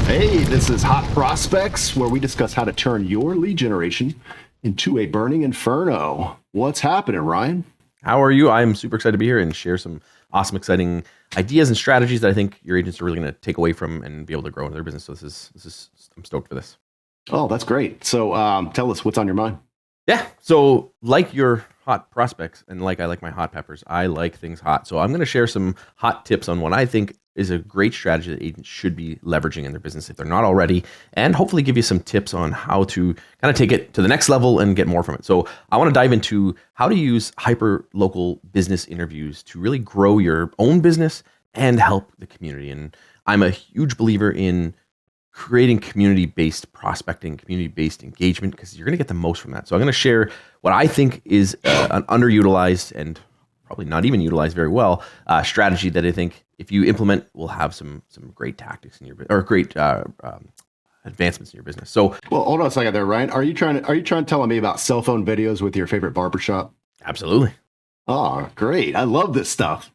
Hey, this is Hot Prospects, where we discuss how to turn your lead generation into a burning inferno. What's happening, Ryan? How are you? I'm super excited to be here and share some awesome, exciting ideas and strategies that I think your agents are really going to take away from and be able to grow in their business. So I'm stoked for this. Oh, that's great. So tell us what's on your mind. Yeah. So like your hot prospects and like I like my hot peppers, I like things hot. So I'm going to share some hot tips on what I think is a great strategy that agents should be leveraging in their business if they're not already, and hopefully give you some tips on how to kind of take it to the next level and get more from it. So I want to dive into how to use hyper local business interviews to really grow your own business and help the community. And I'm a huge believer in creating community-based prospecting, community-based engagement, because you're going to get the most from that. So I'm going to share what I think is an underutilized and probably not even utilized very well strategy that I think if you implement will have some great tactics in your or great advancements in your business. So, Well, hold on a second there, Ryan. Are you trying to tell me about cell phone videos with your favorite barbershop? absolutely. Oh, great. I love this stuff.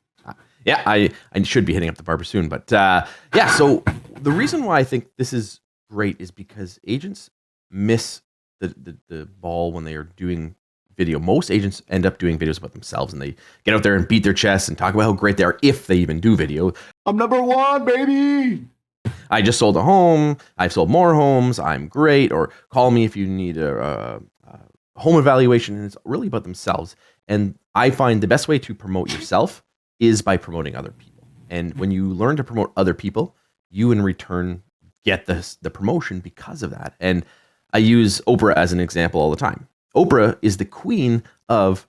Yeah, I should be hitting up the barber soon, but yeah. So the reason why I think this is great is because agents miss the ball when they are doing video. Most agents end up doing videos about themselves, and they get out there and beat their chest and talk about how great they are if they even do video. I'm number one, baby. I just sold a home. I've sold more homes. I'm great. Or call me if you need a home evaluation. And it's really about themselves. And I find the best way to promote yourself is by promoting other people. And when you learn to promote other people, you in return get the promotion because of that. And I use Oprah as an example all the time. Oprah is the queen of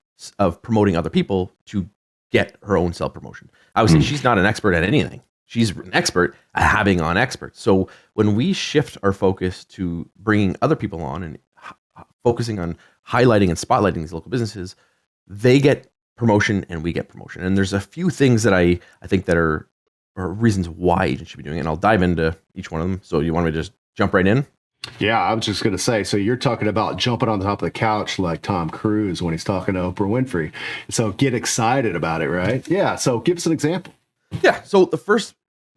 promoting other people to get her own self promotion. I would say she's not an expert at anything. She's an expert at having on experts. So when we shift our focus to bringing other people on and focusing on highlighting and spotlighting these local businesses, they get promotion and we get promotion. And there's a few things that I think that are reasons why agents should be doing it. And I'll dive into each one of them. So you want me to just jump right in? Yeah, I was just going to say, so you're talking about jumping on the top of the couch like Tom Cruise when he's talking to Oprah Winfrey. So get excited about it, right? Yeah. So give us an example. Yeah. So the first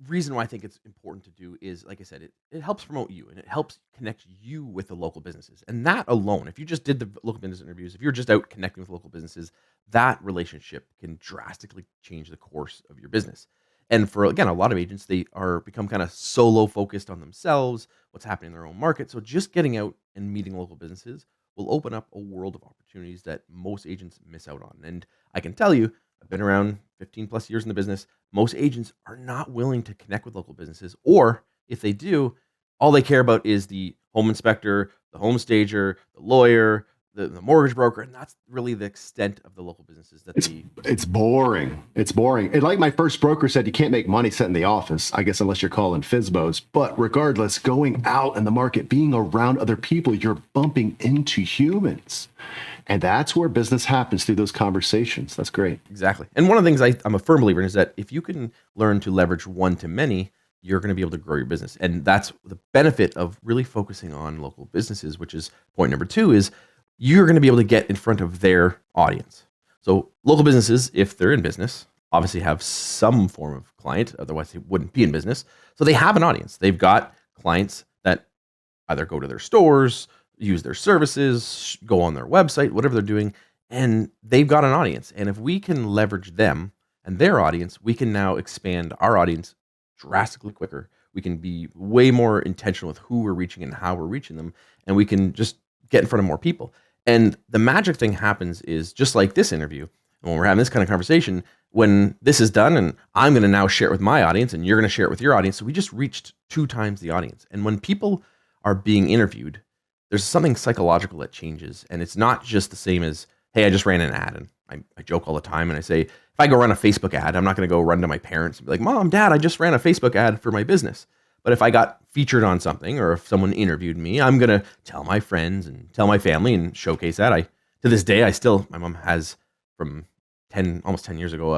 reason why I think it's important to do is, like I said, it helps promote you and it helps connect you with the local businesses. And that alone, if you just did the local business interviews, if you're just out connecting with local businesses, that relationship can drastically change the course of your business. And for, again, a lot of agents, they are become kind of solo focused on themselves, what's happening in their own market. So just getting out and meeting local businesses will open up a world of opportunities that most agents miss out on. And I can tell you, I've been around 15 plus years in the business. Most agents are not willing to connect with local businesses, or if they do, all they care about is the home inspector, the home stager, the lawyer, the mortgage broker, and that's really the extent of the local businesses that It's boring. It's boring. And like my first broker said, you can't make money sitting in the office, I guess, unless you're calling FISBOs. But regardless, going out in the market, being around other people, you're bumping into humans. And that's where business happens through those conversations. That's great. Exactly. And one of the things I'm a firm believer in is that if you can learn to leverage one to many, you're going to be able to grow your business. And that's the benefit of really focusing on local businesses, which is point number two is you're going to be able to get in front of their audience. So local businesses, if they're in business, obviously have some form of client, otherwise they wouldn't be in business. So they have an audience. They've got clients that either go to their stores, use their services, go on their website, whatever they're doing, and they've got an audience. And if we can leverage them and their audience, we can now expand our audience drastically quicker. We can be way more intentional with who we're reaching and how we're reaching them, and we can just get in front of more people. And the magic thing happens is just like this interview, and when we're having this kind of conversation, when this is done and I'm going to now share it with my audience and you're going to share it with your audience. So we just reached 2 times the audience. And when people are being interviewed, there's something psychological that changes. And it's not just the same as, hey, I just ran an ad. And I joke all the time and I say, if I go run a Facebook ad, I'm not going to go run to my parents and be like, Mom, Dad, I just ran a Facebook ad for my business. But if I got featured on something or if someone interviewed me, I'm going to tell my friends and tell my family and showcase that. To this day, my mom has from almost 10 years ago,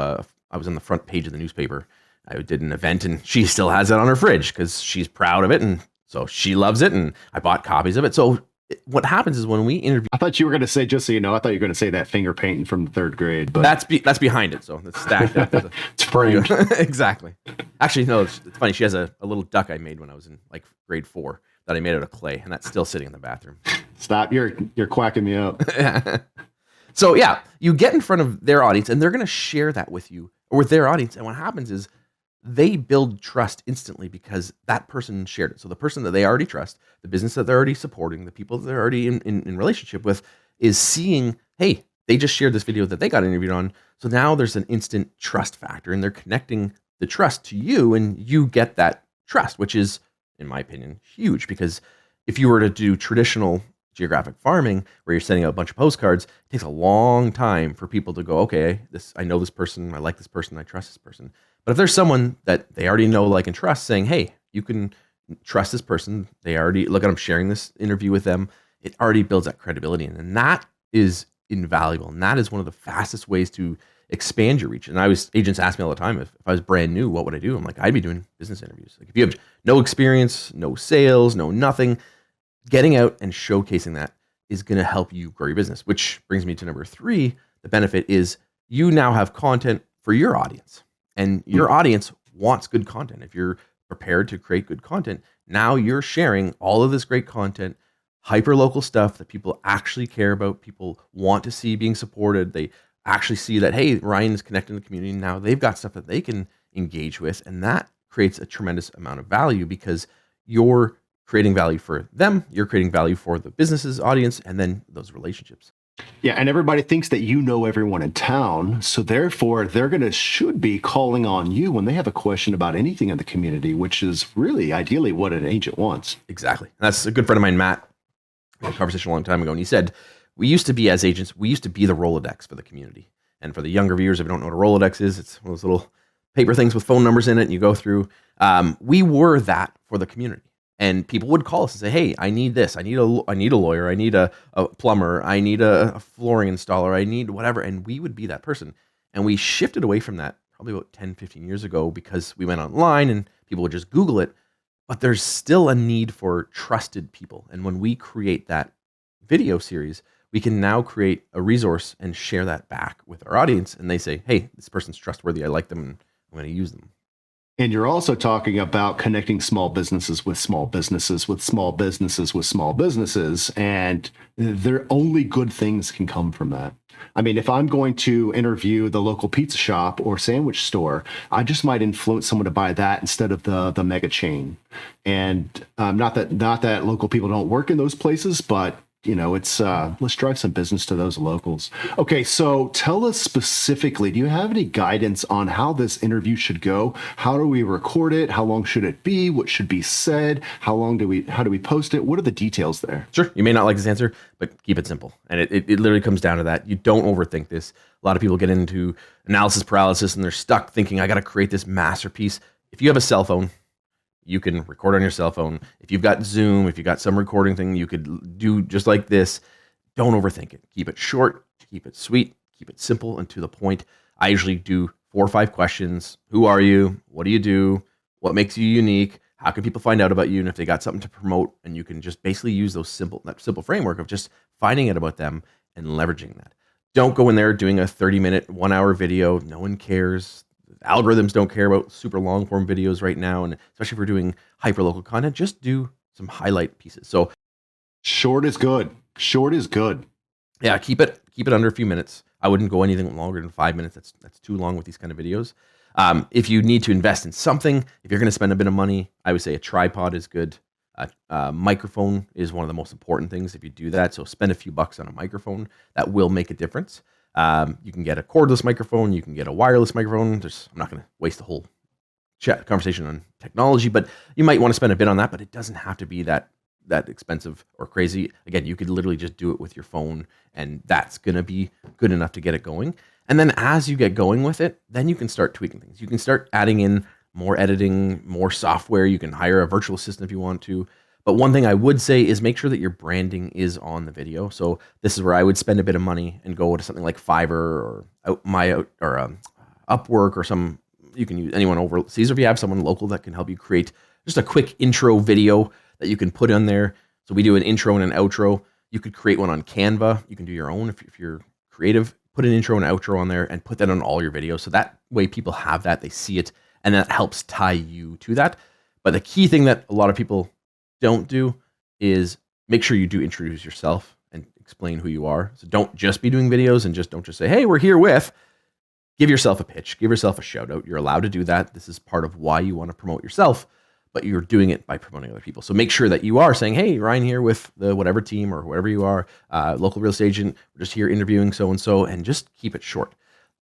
I was on the front page of the newspaper. I did an event and she still has it on her fridge because she's proud of it. And so she loves it. And I bought copies of it. So What happens is when we interview, I thought you were going to say, just so you know, I thought you were going to say that finger painting from the third grade, but that's behind it. So it's stacked up. it's framed. Exactly. Actually, no, it's funny. She has a little duck I made when I was in like grade 4 that I made out of clay, and that's still sitting in the bathroom. Stop. You're quacking me up. So yeah, you get in front of their audience and they're going to share that with you or with their audience. And what happens is they build trust instantly because that person shared it. So the person that they already trust, the business that they're already supporting, the people that they're already in relationship with is seeing, hey, they just shared this video that they got interviewed on. So now there's an instant trust factor and they're connecting the trust to you and you get that trust, which is, in my opinion, huge because if you were to do traditional geographic farming where you're sending out a bunch of postcards, it takes a long time for people to go, okay, I know this person, I like this person, I trust this person. But if there's someone that they already know, like, and trust saying, hey, you can trust this person, they already look at them sharing this interview with them, it already builds that credibility. And that is invaluable. And that is one of the fastest ways to expand your reach. And agents ask me all the time, if I was brand new, what would I do? I'm like, I'd be doing business interviews. Like if you have no experience, no sales, no nothing, getting out and showcasing that is going to help you grow your business, which brings me to number 3. The benefit is you now have content for your audience and your audience wants good content. If you're prepared to create good content, now you're sharing all of this great content, hyper local stuff that people actually care about. People want to see being supported. They actually see that, hey, Ryan is connecting to the community. Now they've got stuff that they can engage with. And that creates a tremendous amount of value because you're creating value for them, you're creating value for the business's audience, and then those relationships. Yeah, and everybody thinks that you know everyone in town, so therefore they're should be calling on you when they have a question about anything in the community, which is really ideally what an agent wants. Exactly. That's a good friend of mine, Matt. We had a conversation a long time ago, and he said, we used to be, as agents, we used to be the Rolodex for the community. And for the younger viewers, if you don't know what a Rolodex is, it's one of those little paper things with phone numbers in it, and you go through. We were that for the community. And people would call us and say, hey, I need this. I need a lawyer. I need a plumber. I need a flooring installer. I need whatever. And we would be that person. And we shifted away from that probably about 10, 15 years ago because we went online and people would just Google it. But there's still a need for trusted people. And when we create that video series, we can now create a resource and share that back with our audience. And they say, hey, this person's trustworthy. I like them. And I'm going to use them. And you're also talking about connecting small businesses with small businesses with small businesses with small businesses. And only good things can come from that. I mean, if I'm going to interview the local pizza shop or sandwich store, I just might influence someone to buy that instead of the mega chain. And not that local people don't work in those places, but it's let's drive some business to those locals. Okay, so tell us specifically, do you have any guidance on how this interview should go? How do we record it? How long should it be? What should be said? How do we post it? What are the details there? Sure. You may not like this answer, but keep it simple. And it literally comes down to that. You don't overthink this. A lot of people get into analysis paralysis and they're stuck thinking, I got to create this masterpiece. If you have a cell phone, you can record on your cell phone. If you've got Zoom, if you've got some recording thing, you could do just like this. Don't overthink it. Keep it short, keep it sweet, keep it simple and to the point. I usually do 4 or 5 questions. Who are you? What do you do? What makes you unique? How can people find out about you? And if they got something to promote, and you can just basically use that simple framework of just finding out about them and leveraging that. Don't go in there doing a 30-minute, 1-hour video. No one cares. Algorithms don't care about super long form videos right now. And especially if we're doing hyper-local content, just do some highlight pieces. So short is good. Short is good. Yeah, keep it under a few minutes. I wouldn't go anything longer than 5 minutes. That's too long with these kind of videos. If you need to invest in something, if you're going to spend a bit of money, I would say a tripod is good. Microphone is one of the most important things if you do that. So spend a few bucks on a microphone. That will make a difference. You can get a cordless microphone. You can get a wireless microphone. I'm not going to waste the whole conversation on technology, but you might want to spend a bit on that, but it doesn't have to be that expensive or crazy. Again, you could literally just do it with your phone, and that's going to be good enough to get it going. And then as you get going with it, then you can start tweaking things. You can start adding in more editing, more software. You can hire a virtual assistant if you want to. But one thing I would say is make sure that your branding is on the video. So this is where I would spend a bit of money and go to something like Fiverr or Upwork or some. You can use anyone overseas, or if you have someone local that can help you create just a quick intro video that you can put in there. So we do an intro and an outro. You could create one on Canva. You can do your own if you're creative. Put an intro and outro on there and put that on all your videos. So that way people have that, they see it, and that helps tie you to that. But the key thing that a lot of people don't do is make sure you do introduce yourself and explain who you are. So don't just be doing videos and don't just say, hey, we're here with. Give yourself a pitch, give yourself a shout out. You're allowed to do that. This is part of why you want to promote yourself, but you're doing it by promoting other people. So make sure that you are saying, hey, Ryan here with the whatever team or whoever you are, local real estate agent, we're just here interviewing so-and-so, and just keep it short.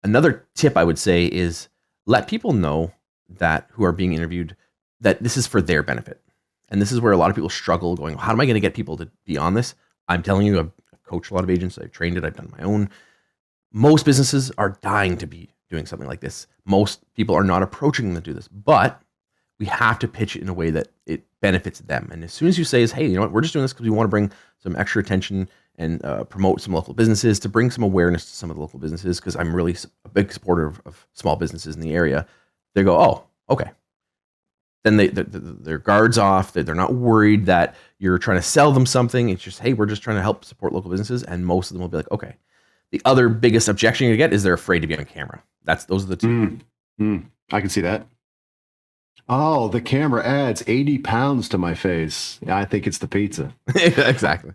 Another tip I would say is let people know that who are being interviewed that this is for their benefit. And this is where a lot of people struggle going, how am I going to get people to be on this? I'm telling you, I've coached a lot of agents. I've trained it. I've done my own. Most businesses are dying to be doing something like this. Most people are not approaching them to do this, but we have to pitch it in a way that it benefits them. And as soon as you say, hey, you know what, we're just doing this because we want to bring some extra attention and promote some local businesses, to bring some awareness to some of the local businesses, because I'm really a big supporter of small businesses in the area. They go, oh, okay. Then their guard's off. They're not worried that you're trying to sell them something. It's just, hey, we're just trying to help support local businesses. And most of them will be like, okay. The other biggest objection you get is they're afraid to be on camera. Those are the two. I can see that. Oh, the camera adds 80 pounds to my face. Yeah, I think it's the pizza. Exactly.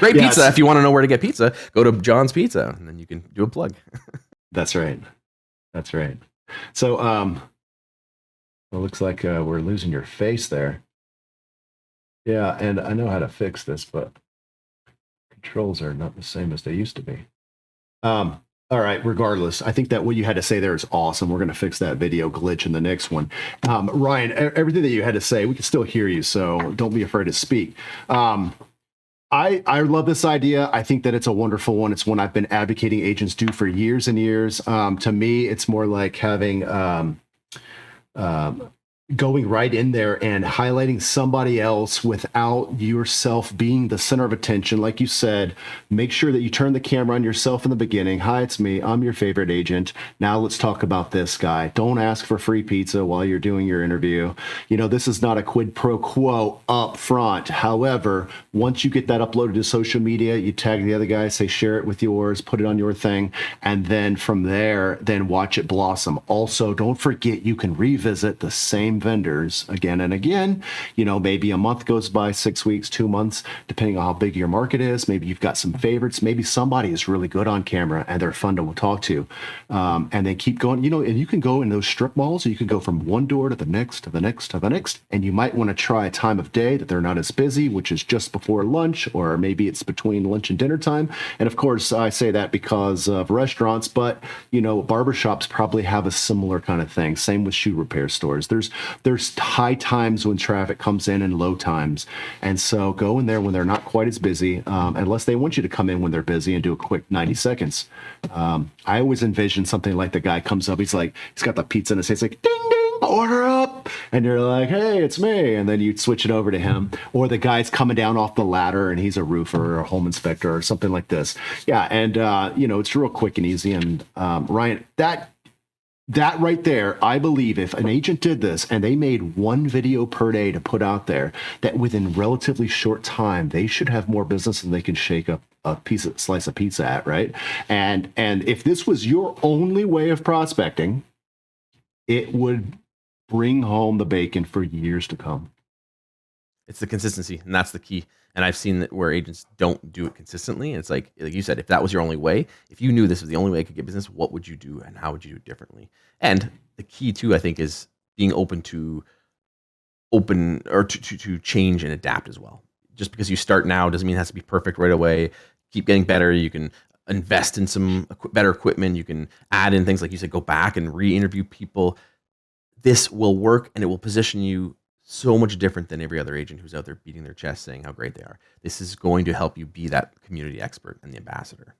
Great pizza. If you want to know where to get pizza, go to John's Pizza, and then you can do a plug. That's right. That's right. So, it looks like we're losing your face there. Yeah, and I know how to fix this, but controls are not the same as they used to be. All right, regardless, I think that what you had to say there is awesome. We're going to fix that video glitch in the next one. Ryan, everything that you had to say, we can still hear you, so don't be afraid to speak. I love this idea. I think that it's a wonderful one. It's one I've been advocating agents do for years and years. To me, it's more like having going right in there and highlighting somebody else without yourself being the center of attention. Like you said, make sure that you turn the camera on yourself in the beginning. Hi, it's me. I'm your favorite agent. Now let's talk about this guy. Don't ask for free pizza while you're doing your interview. You know, this is not a quid pro quo up front. However, once you get that uploaded to social media, you tag the other guy, say share it with yours, put it on your thing, and then from there, then watch it blossom. Also, don't forget you can revisit the same vendors again and again. You know, maybe a month goes by, 6 weeks, 2 months, depending on how big your market is. Maybe you've got some favorites. Maybe somebody is really good on camera and they're fun to talk to. And they keep going, you know, and you can go in those strip malls, or you can go from one door to the next, to the next, to the next. And you might want to try a time of day that they're not as busy, which is just before lunch, or maybe it's between lunch and dinner time. And of course, I say that because of restaurants, but, you know, barbershops probably have a similar kind of thing. Same with shoe repair stores. There's high times when traffic comes in and low times. And so go in there when they're not quite as busy, unless they want you to come in when they're busy and do a quick 90 seconds. I always envision something like the guy comes up, he's got the pizza in his face, like, ding, ding, order up. And you're like, hey, it's me. And then you switch it over to him. Or the guy's coming down off the ladder and he's a roofer or a home inspector or something like this. Yeah. And, you know, it's real quick and easy. And Ryan, that right there, I believe if an agent did this and they made one video per day to put out there, that within relatively short time, they should have more business than they can shake up a slice of pizza at, right? And if this was your only way of prospecting, it would bring home the bacon for years to come. It's the consistency, and that's the key. And I've seen that where agents don't do it consistently. And it's like you said, if that was your only way, if you knew this was the only way I could get business, what would you do and how would you do it differently? And the key too, I think, is being open to change and adapt as well. Just because you start now doesn't mean it has to be perfect right away. Keep getting better. You can invest in some better equipment. You can add in things like you said, go back and re-interview people. This will work and it will position you so much different than every other agent who's out there beating their chest saying how great they are. This is going to help you be that community expert and the ambassador.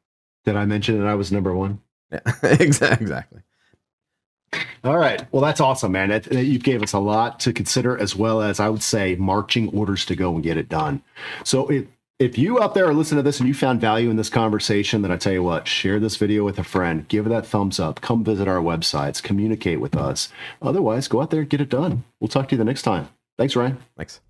Did I mention that I was number one? Yeah, exactly. All right. Well, that's awesome, man. You gave us a lot to consider, as well as, I would say, marching orders to go and get it done. So if you out there are listening to this and you found value in this conversation, then I tell you what, share this video with a friend, give it that thumbs up, come visit our websites, communicate with us. Otherwise, go out there and get it done. We'll talk to you the next time. Thanks, Ryan. Thanks.